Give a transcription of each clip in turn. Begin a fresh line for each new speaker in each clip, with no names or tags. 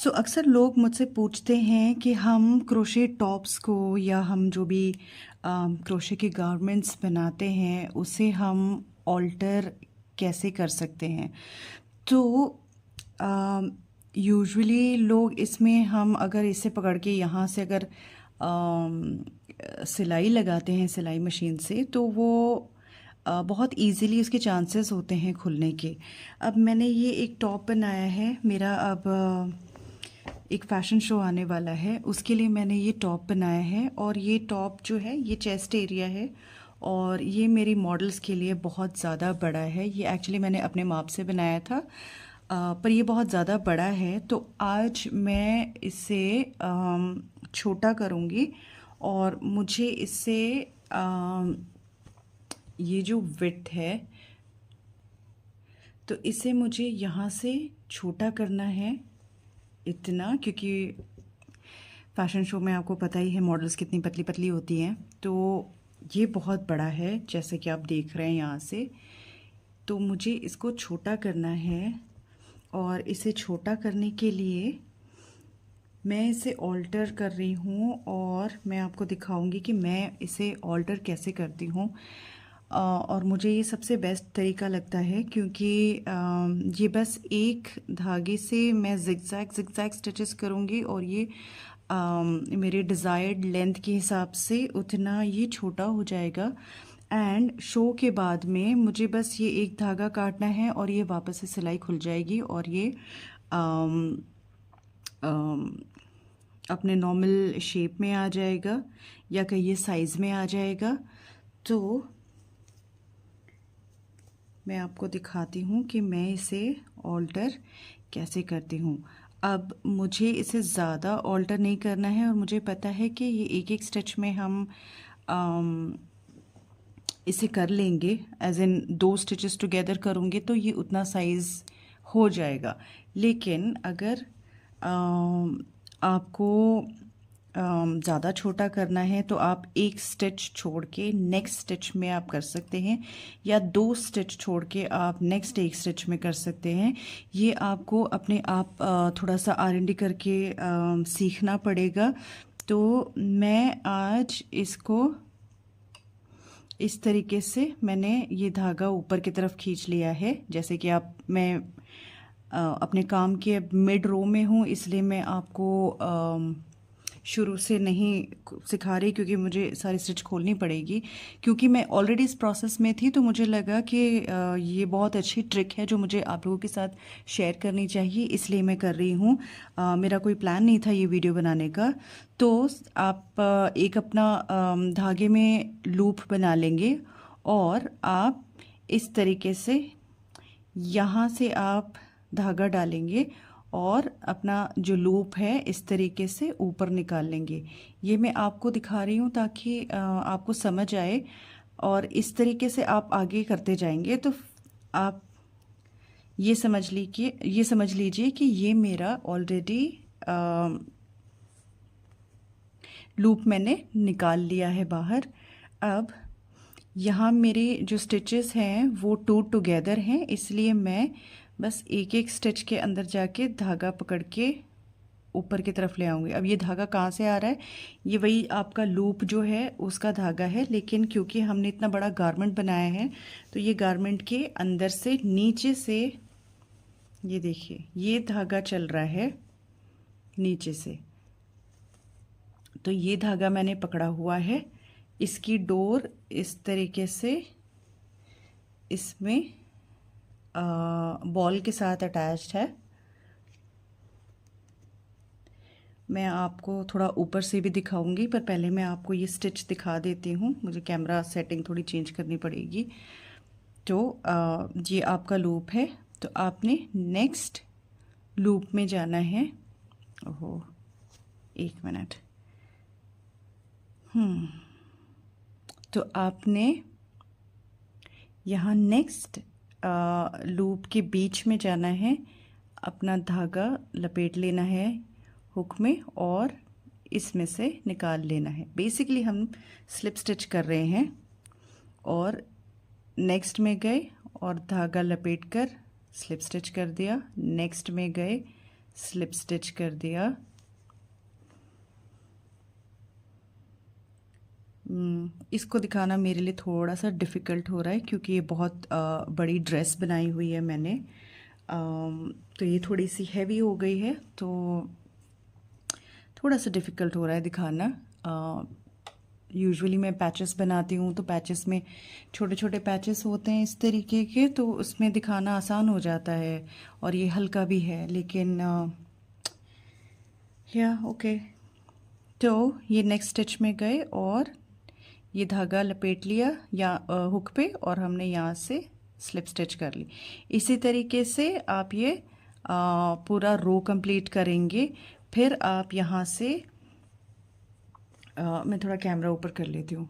अक्सर लोग मुझसे पूछते हैं कि हम क्रोशे टॉप्स को या हम जो भी क्रोशे के गारमेंट्स बनाते हैं उसे हम ऑल्टर कैसे कर सकते हैं। तो यूजुअली लोग इसमें हम अगर इसे पकड़ के यहाँ से अगर सिलाई लगाते हैं सिलाई मशीन से तो वो बहुत इजीली उसके चांसेस होते हैं खुलने के। अब मैंने ये एक टॉप बनाया है मेरा। अब एक फ़ैशन शो आने वाला है, उसके लिए मैंने ये टॉप बनाया है और ये टॉप जो है ये चेस्ट एरिया है और ये मेरी मॉडल्स के लिए बहुत ज़्यादा बड़ा है। ये एक्चुअली मैंने अपने माप से बनाया था, पर ये बहुत ज़्यादा बड़ा है तो आज मैं इसे छोटा करूँगी और मुझे इससे ये जो विड्थ है तो इसे मुझे यहाँ से छोटा करना है इतना, क्योंकि फ़ैशन शो में आपको पता ही है मॉडल्स कितनी पतली पतली होती हैं। तो ये बहुत बड़ा है जैसे कि आप देख रहे हैं यहाँ से, तो मुझे इसको छोटा करना है और इसे छोटा करने के लिए मैं इसे ऑल्टर कर रही हूँ और मैं आपको दिखाऊंगी कि मैं इसे ऑल्टर कैसे करती हूँ। और मुझे ये सबसे बेस्ट तरीका लगता है क्योंकि ये बस एक धागे से मैं ज़िगज़ैग स्टिचेस करूँगी और ये मेरे डिज़ायर्ड लेंथ के हिसाब से उतना ये छोटा हो जाएगा। एंड शो के बाद में मुझे बस ये एक धागा काटना है और ये वापस से सिलाई खुल जाएगी और ये आम, आम, अपने नॉर्मल शेप में आ जाएगा या कहिए साइज़ में आ जाएगा। तो मैं आपको दिखाती हूँ कि मैं इसे ऑल्टर कैसे करती हूँ। अब मुझे इसे ज़्यादा ऑल्टर नहीं करना है और मुझे पता है कि ये एक एक स्टिच में हम इसे कर लेंगे, एज इन 2 स्टिचेस टुगेदर करूँगी तो ये उतना साइज़ हो जाएगा। लेकिन अगर आपको ज़्यादा छोटा करना है तो आप एक स्टिच छोड़ के नेक्स्ट स्टिच में आप कर सकते हैं या 2 स्टिच छोड़ के आप नेक्स्ट एक स्टिच में कर सकते हैं। ये आपको अपने आप थोड़ा सा R&D करके सीखना पड़ेगा। तो मैं आज इसको इस तरीके से मैंने ये धागा ऊपर की तरफ खींच लिया है। जैसे कि आप मैं अपने काम के मिड रो में हूँ इसलिए मैं आपको शुरू से नहीं सिखा रही क्योंकि मुझे सारी स्टिच खोलनी पड़ेगी। क्योंकि मैं ऑलरेडी इस प्रोसेस में थी तो मुझे लगा कि ये बहुत अच्छी ट्रिक है जो मुझे आप लोगों के साथ शेयर करनी चाहिए, इसलिए मैं कर रही हूँ। मेरा कोई प्लान नहीं था ये वीडियो बनाने का। तो आप एक अपना धागे में लूप बना लेंगे और आप इस तरीके से यहाँ से आप धागा डालेंगे और अपना जो लूप है इस तरीके से ऊपर निकाल लेंगे। ये मैं आपको दिखा रही हूँ ताकि आपको समझ आए और इस तरीके से आप आगे करते जाएंगे तो आप ये समझ लीजिए कि ये मेरा ऑलरेडी लूप मैंने निकाल लिया है बाहर। अब यहाँ मेरे जो स्टिचेस हैं वो 2 टुगेदर हैं, इसलिए मैं बस एक एक स्टिच के अंदर जाके धागा पकड़ के ऊपर की तरफ ले आऊँगी। अब ये धागा कहाँ से आ रहा है, ये वही आपका लूप जो है उसका धागा है, लेकिन क्योंकि हमने इतना बड़ा गारमेंट बनाया है तो ये गारमेंट के अंदर से नीचे से ये देखिए ये धागा चल रहा है नीचे से। तो ये धागा मैंने पकड़ा हुआ है, इसकी डोर इस तरीके से इसमें बॉल के साथ अटैच्ड है। मैं आपको थोड़ा ऊपर से भी दिखाऊंगी पर पहले मैं आपको ये स्टिच दिखा देती हूँ, मुझे कैमरा सेटिंग थोड़ी चेंज करनी पड़ेगी। तो ये आपका लूप है तो आपने नेक्स्ट लूप में जाना है। ओहो एक मिनट। तो आपने यहाँ नेक्स्ट लूप के बीच में जाना है, अपना धागा लपेट लेना है हुक में और इसमें से निकाल लेना है। बेसिकली हम स्लिप स्टिच कर रहे हैं और नेक्स्ट में गए और धागा लपेट कर स्लिप स्टिच कर दिया, नेक्स्ट में गए स्लिप स्टिच कर दिया। इसको दिखाना मेरे लिए थोड़ा सा डिफ़िकल्ट हो रहा है क्योंकि ये बहुत बड़ी ड्रेस बनाई हुई है मैंने। तो ये थोड़ी सी हैवी हो गई है, तो थोड़ा सा डिफ़िकल्ट हो रहा है दिखाना। यूजुअली मैं पैचेस बनाती हूँ, तो पैचेस में छोटे छोटे पैचेस होते हैं इस तरीके के, तो उसमें दिखाना आसान हो जाता है और ये हल्का भी है। लेकिन या ओके, तो ये नेक्स्ट स्टिच में गए और ये धागा लपेट लिया या हुक पे, और हमने यहाँ से स्लिप स्टिच कर ली। इसी तरीके से आप ये पूरा रो कंप्लीट करेंगे। फिर आप यहाँ से मैं थोड़ा कैमरा ऊपर कर लेती हूँ।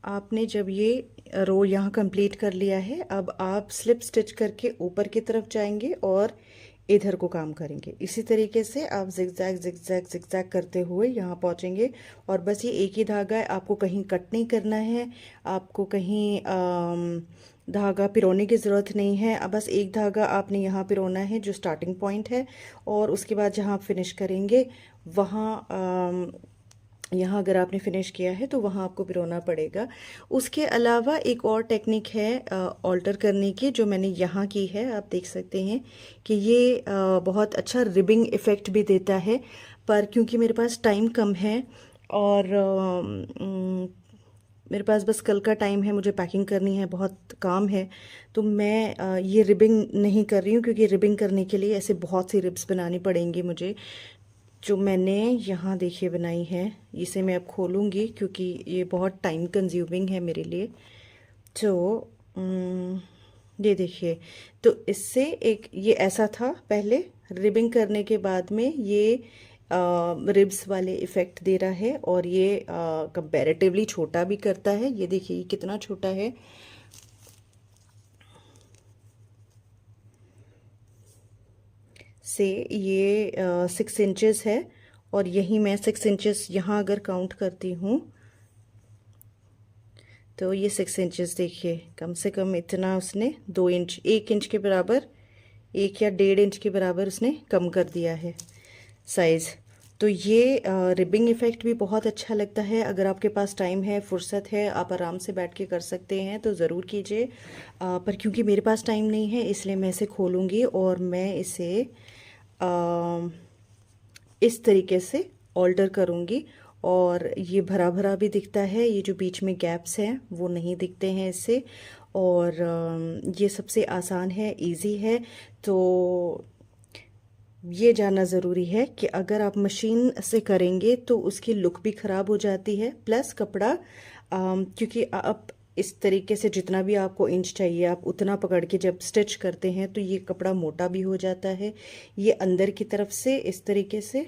आपने जब ये रो यहाँ कंप्लीट कर लिया है, अब आप स्लिप स्टिच करके ऊपर की तरफ जाएंगे और इधर को काम करेंगे। इसी तरीके से आप जिगजैग जिगजैग जिगजैग करते हुए यहाँ पहुँचेंगे। और बस ये एक ही धागा है, आपको कहीं कट नहीं करना है, आपको कहीं धागा पिरोने की ज़रूरत नहीं है। अब बस एक धागा आपने यहाँ पिरोना है जो स्टार्टिंग पॉइंट है, और उसके बाद जहाँ आप फिनिश करेंगे वहाँ यहाँ अगर आपने फिनिश किया है तो वहाँ आपको पिरोना पड़ेगा। उसके अलावा एक और टेक्निक है ऑल्टर करने की, जो मैंने यहाँ की है। आप देख सकते हैं कि ये बहुत अच्छा रिबिंग इफ़ेक्ट भी देता है, पर क्योंकि मेरे पास टाइम कम है और मेरे पास बस कल का टाइम है, मुझे पैकिंग करनी है, बहुत काम है, तो मैं ये रिबिंग नहीं कर रही हूँ, क्योंकि रिबिंग करने के लिए ऐसे बहुत सी रिब्स बनानी पड़ेंगी मुझे। जो मैंने यहाँ देखिए बनाई है, इसे मैं अब खोलूँगी क्योंकि ये बहुत टाइम कंज्यूमिंग है मेरे लिए। तो ये देखिए, तो इससे एक ये ऐसा था पहले, रिबिंग करने के बाद में ये रिब्स वाले इफ़ेक्ट दे रहा है, और ये कंपैरेटिवली छोटा भी करता है। ये देखिए ये कितना छोटा है। से ये 6 इंचेस है, और यही मैं 6 इंचेस यहाँ अगर काउंट करती हूँ तो ये 6 इंचेस देखिए, कम से कम इतना उसने 2 इंच, 1 इंच के बराबर, 1 या 1.5 इंच के बराबर उसने कम कर दिया है साइज़। तो ये रिबिंग इफ़ेक्ट भी बहुत अच्छा लगता है। अगर आपके पास टाइम है, फुर्सत है, आप आराम से बैठ के कर सकते हैं तो ज़रूर कीजिए। पर क्योंकि मेरे पास टाइम नहीं है, इसलिए मैं इसे खोलूँगी और मैं इसे इस तरीके से ऑल्टर करूँगी। और ये भरा भरा भी दिखता है, ये जो बीच में गैप्स हैं वो नहीं दिखते हैं इससे। और ये सबसे आसान है, इजी है। तो ये जानना ज़रूरी है कि अगर आप मशीन से करेंगे तो उसकी लुक भी ख़राब हो जाती है, प्लस कपड़ा क्योंकि आप इस तरीके से जितना भी आपको इंच चाहिए आप उतना पकड़ के जब स्टिच करते हैं तो ये कपड़ा मोटा भी हो जाता है। ये अंदर की तरफ से इस तरीके से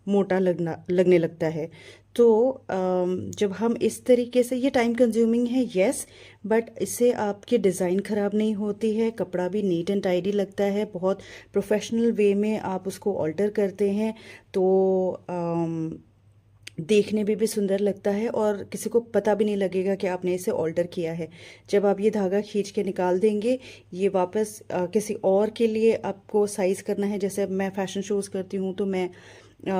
मोटा लगने लगता है। तो जब हम इस तरीके से, ये टाइम कंज्यूमिंग है यस, बट इससे आपकी डिज़ाइन ख़राब नहीं होती है, कपड़ा भी नीट एंड टाइडी लगता है। बहुत प्रोफेशनल वे में आप उसको ऑल्टर करते हैं तो देखने में भी सुंदर लगता है, और किसी को पता भी नहीं लगेगा कि आपने इसे ऑल्टर किया है। जब आप ये धागा खींच के निकाल देंगे, ये वापस किसी और के लिए आपको साइज़ करना है। जैसे अब मैं फ़ैशन शोज़ करती हूँ तो मैं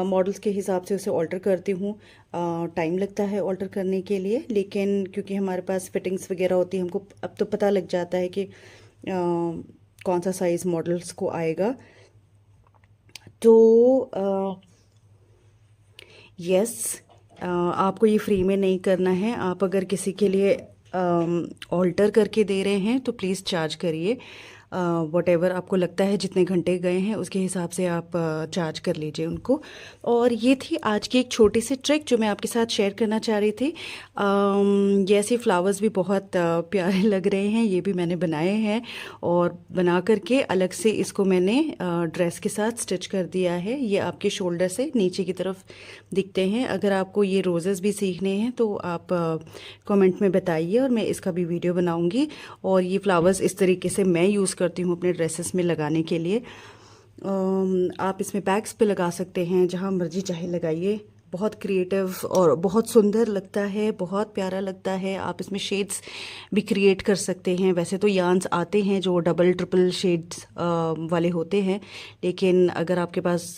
मॉडल्स के हिसाब से उसे ऑल्टर करती हूँ। टाइम लगता है ऑल्टर करने के लिए, लेकिन क्योंकि हमारे पास फिटिंग्स वगैरह होती हैं, हमको अब तो पता लग जाता है कि कौन सा साइज़ मॉडल्स को आएगा। तो यस, आपको ये फ्री में नहीं करना है। आप अगर किसी के लिए ऑल्टर करके दे रहे हैं तो प्लीज़ चार्ज करिए। वॉटेवर आपको लगता है, जितने घंटे गए हैं उसके हिसाब से आप चार्ज कर लीजिए उनको। और ये थी आज की एक छोटी सी ट्रिक जो मैं आपके साथ शेयर करना चाह रही थी। ये ऐसे फ्लावर्स भी बहुत प्यारे लग रहे हैं, ये भी मैंने बनाए हैं, और बना करके अलग से इसको मैंने ड्रेस के साथ स्टिच कर दिया है। ये आपके शोल्डर से नीचे की तरफ दिखते हैं। अगर आपको ये रोज़ेस भी सीखने हैं तो आप कमेंट में बताइए और मैं इसका भी वीडियो बनाऊंगी। और ये फ्लावर्स इस तरीके से मैं यूज़ करती हूँ अपने ड्रेसेस में लगाने के लिए। आप इसमें बैग्स पे लगा सकते हैं, जहाँ मर्जी चाहे लगाइए, बहुत क्रिएटिव और बहुत सुंदर लगता है, बहुत प्यारा लगता है। आप इसमें शेड्स भी क्रिएट कर सकते हैं। वैसे तो यार्न्स आते हैं जो डबल ट्रिपल शेड्स वाले होते हैं, लेकिन अगर आपके पास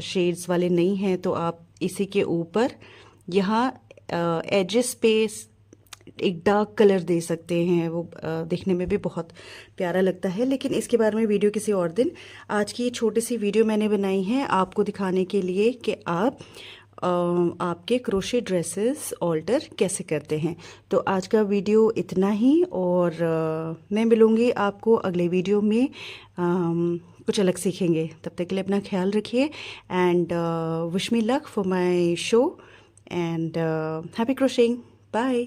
शेड्स वाले नहीं हैं तो आप इसी के ऊपर यहाँ एजेस पे एक डार्क कलर दे सकते हैं। वो देखने में भी बहुत प्यारा लगता है। लेकिन इसके बारे में वीडियो किसी और दिन। आज की ये छोटी सी वीडियो मैंने बनाई है आपको दिखाने के लिए कि आप आपके क्रोशे ड्रेसेस ऑल्टर कैसे करते हैं। तो आज का वीडियो इतना ही, और मैं मिलूँगी आपको अगले वीडियो में। कुछ अलग सीखेंगे। तब तक के लिए अपना ख्याल रखिए and wish me luck for my show and happy crocheting. Bye.